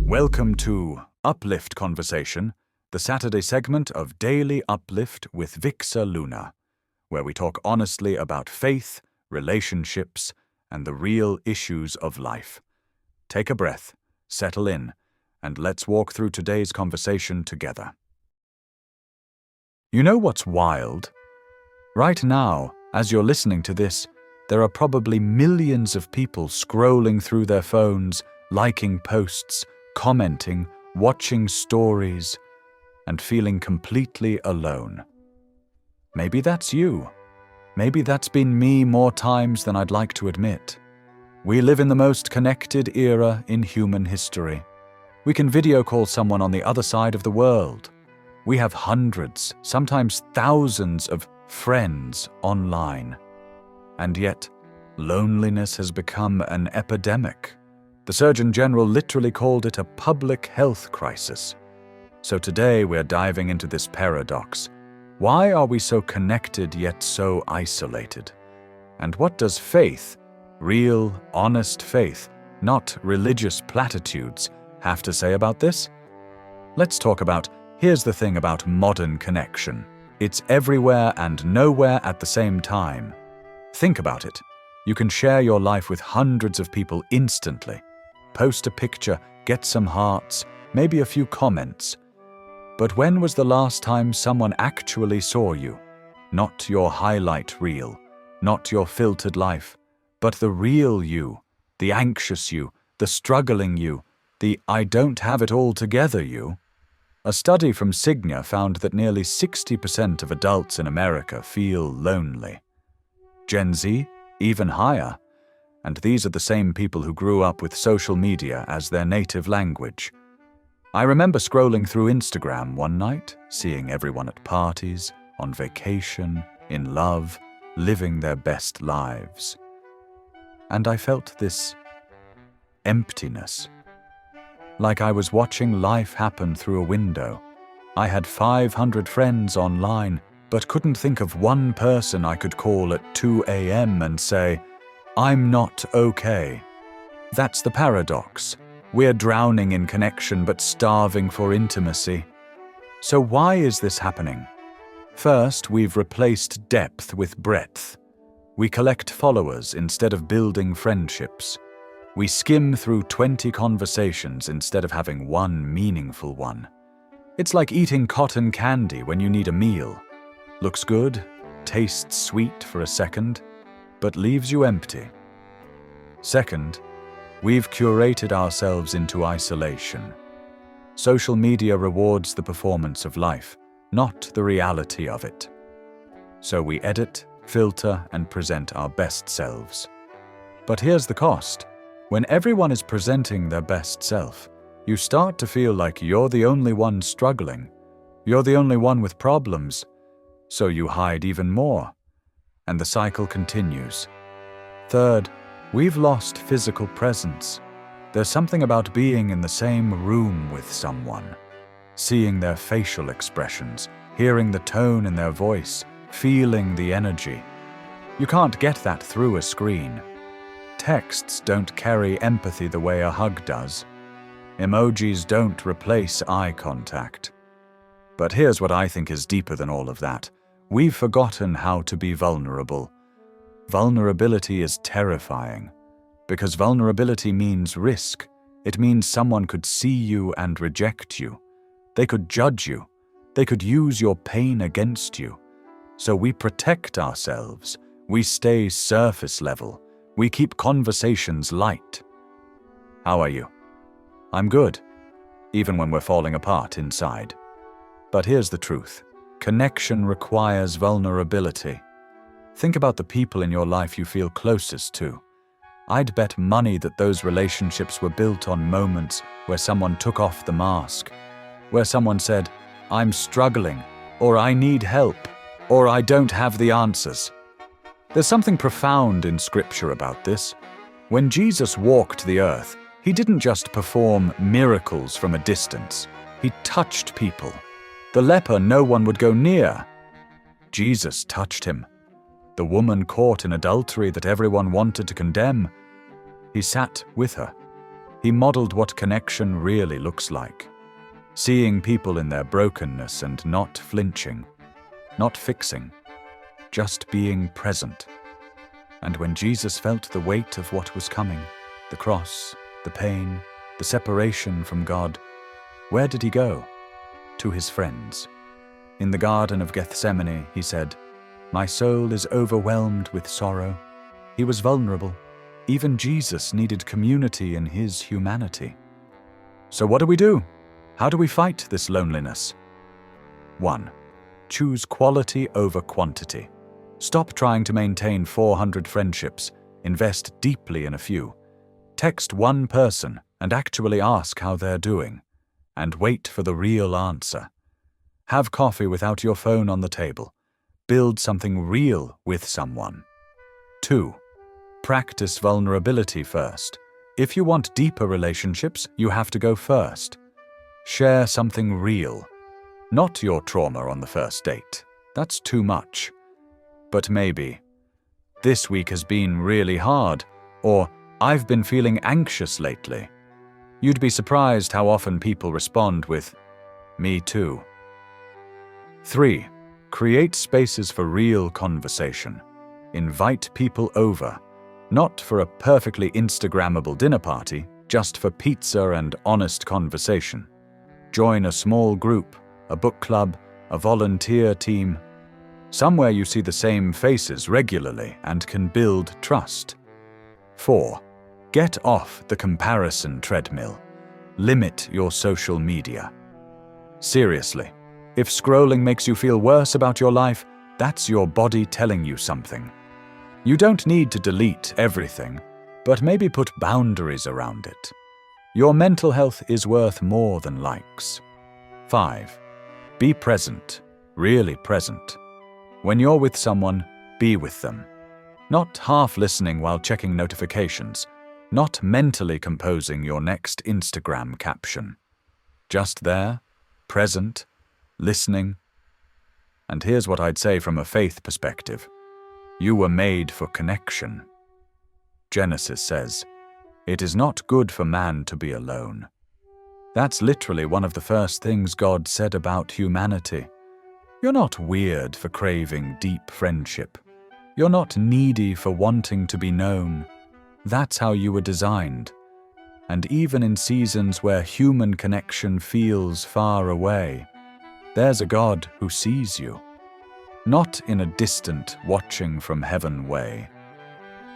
Welcome to Uplift Conversation, the Saturday segment of Daily Uplift with Vixa Luna, where we talk honestly about faith, relationships, and the real issues of life. Take a breath, settle in, and let's walk through today's conversation together. You know what's wild? Right now, as you're listening to this, there are probably millions of people scrolling through their phones, liking posts, commenting, watching stories, and feeling completely alone. Maybe that's you. Maybe that's been me more times than I'd like to admit. We live in the most connected era in human history. We can video call someone on the other side of the world. We have hundreds, sometimes thousands of friends online. And yet, loneliness has become an epidemic. The Surgeon General literally called it a public health crisis. So today we're diving into this paradox. Why are we so connected yet so isolated? And what does faith, real, honest faith, not religious platitudes, have to say about this? Let's talk about, here's the thing about modern connection. It's everywhere and nowhere at the same time. Think about it. You can share your life with hundreds of people instantly. Post a picture, get some hearts, maybe a few comments. But when was the last time someone actually saw you? Not your highlight reel, not your filtered life, but the real you, the anxious you, the struggling you, the I don't have it all together you. A study from Cigna found that nearly 60% of adults in America feel lonely. Gen Z, even higher. And these are the same people who grew up with social media as their native language. I remember scrolling through Instagram one night, seeing everyone at parties, on vacation, in love, living their best lives. And I felt this emptiness. Like I was watching life happen through a window. I had 500 friends online, but couldn't think of one person I could call at 2 a.m. and say, I'm not okay. That's the paradox. We're drowning in connection but starving for intimacy. So why is this happening? First, we've replaced depth with breadth. We collect followers instead of building friendships. We skim through 20 conversations instead of having one meaningful one. It's like eating cotton candy when you need a meal. Looks good, tastes sweet for a second, but leaves you empty. Second, we've curated ourselves into isolation. Social media rewards the performance of life, not the reality of it. So we edit, filter, and present our best selves. But here's the cost. When everyone is presenting their best self, you start to feel like you're the only one struggling. You're the only one with problems. So you hide even more. And the cycle continues. Third, we've lost physical presence. There's something about being in the same room with someone, seeing their facial expressions, hearing the tone in their voice, feeling the energy. You can't get that through a screen. Texts don't carry empathy the way a hug does. Emojis don't replace eye contact. But here's what I think is deeper than all of that. We've forgotten how to be vulnerable. Vulnerability is terrifying, because vulnerability means risk. It means someone could see you and reject you. They could judge you. They could use your pain against you. So we protect ourselves. We stay surface level. We keep conversations light. How are you? I'm good, even when we're falling apart inside. But here's the truth. Connection requires vulnerability. Think about the people in your life you feel closest to. I'd bet money that those relationships were built on moments where someone took off the mask, where someone said, I'm struggling, or I need help, or I don't have the answers. There's something profound in Scripture about this. When Jesus walked the earth, he didn't just perform miracles from a distance. He touched people. The leper no one would go near. Jesus touched him. The woman caught in adultery that everyone wanted to condemn. He sat with her. He modeled what connection really looks like. Seeing people in their brokenness and not flinching, not fixing, just being present. And when Jesus felt the weight of what was coming, the cross, the pain, the separation from God, where did he go? To his friends. In the Garden of Gethsemane, he said, "My soul is overwhelmed with sorrow." He was vulnerable. Even Jesus needed community in his humanity. So what do? How do we fight this loneliness? 1. Choose quality over quantity. Stop trying to maintain 400 friendships. Invest deeply in a few. Text one person and actually ask how they're doing. And wait for the real answer. Have coffee without your phone on the table. Build something real with someone. 2. Practice vulnerability first. If you want deeper relationships, you have to go first. Share something real. Not your trauma on the first date. That's too much. But maybe, "This week has been really hard," or "I've been feeling anxious lately." You'd be surprised how often people respond with, "Me too." 3. Create spaces for real conversation. Invite people over, not for a perfectly Instagrammable dinner party, just for pizza and honest conversation. Join a small group, a book club, a volunteer team, somewhere you see the same faces regularly and can build trust. 4. Get off the comparison treadmill. Limit your social media. Seriously, if scrolling makes you feel worse about your life, that's your body telling you something. You don't need to delete everything, but maybe put boundaries around it. Your mental health is worth more than likes. 5. Be present, really present. When you're with someone, be with them. Not half listening while checking notifications, not mentally composing your next Instagram caption. Just there, present, listening. And here's what I'd say from a faith perspective. You were made for connection. Genesis says, "It is not good for man to be alone." That's literally one of the first things God said about humanity. You're not weird for craving deep friendship. You're not needy for wanting to be known. That's how you were designed. And even in seasons where human connection feels far away, there's a God who sees you. Not in a distant, watching from heaven way,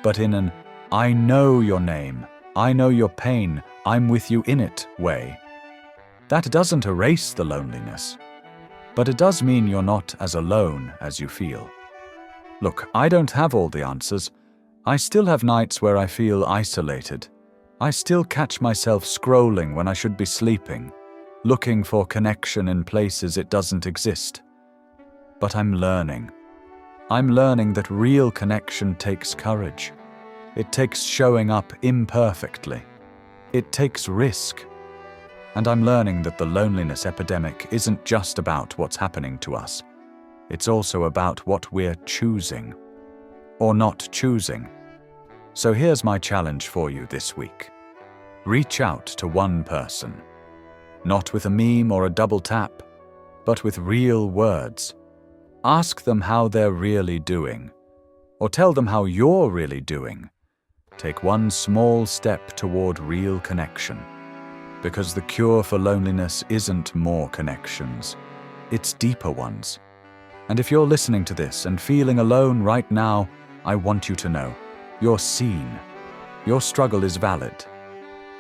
but in an "I know your name, I know your pain, I'm with you in it" way. That doesn't erase the loneliness, but it does mean you're not as alone as you feel. Look, I don't have all the answers. I still have nights where I feel isolated. I still catch myself scrolling when I should be sleeping, looking for connection in places it doesn't exist. But I'm learning. I'm learning that real connection takes courage. It takes showing up imperfectly. It takes risk. And I'm learning that the loneliness epidemic isn't just about what's happening to us. It's also about what we're choosing, or not choosing. So here's my challenge for you this week. Reach out to one person. Not with a meme or a double tap, but with real words. Ask them how they're really doing, or tell them how you're really doing. Take one small step toward real connection. Because the cure for loneliness isn't more connections, it's deeper ones. And if you're listening to this and feeling alone right now, I want you to know, you're seen. Your struggle is valid.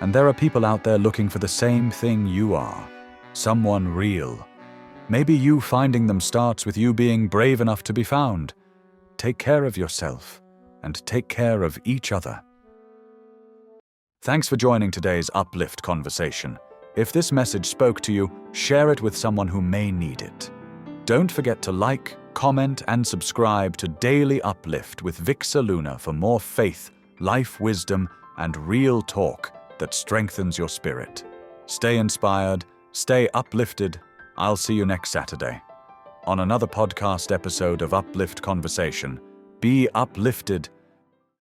And there are people out there looking for the same thing you are. Someone real. Maybe you finding them starts with you being brave enough to be found. Take care of yourself, and take care of each other. Thanks for joining today's Uplift Conversation. If this message spoke to you, share it with someone who may need it. Don't forget to like, comment, and subscribe to Daily Uplift with Vixa Luna for more faith, life wisdom, and real talk that strengthens your spirit. Stay inspired, stay uplifted. I'll see you next Saturday on another podcast episode of Uplift Conversation. Be uplifted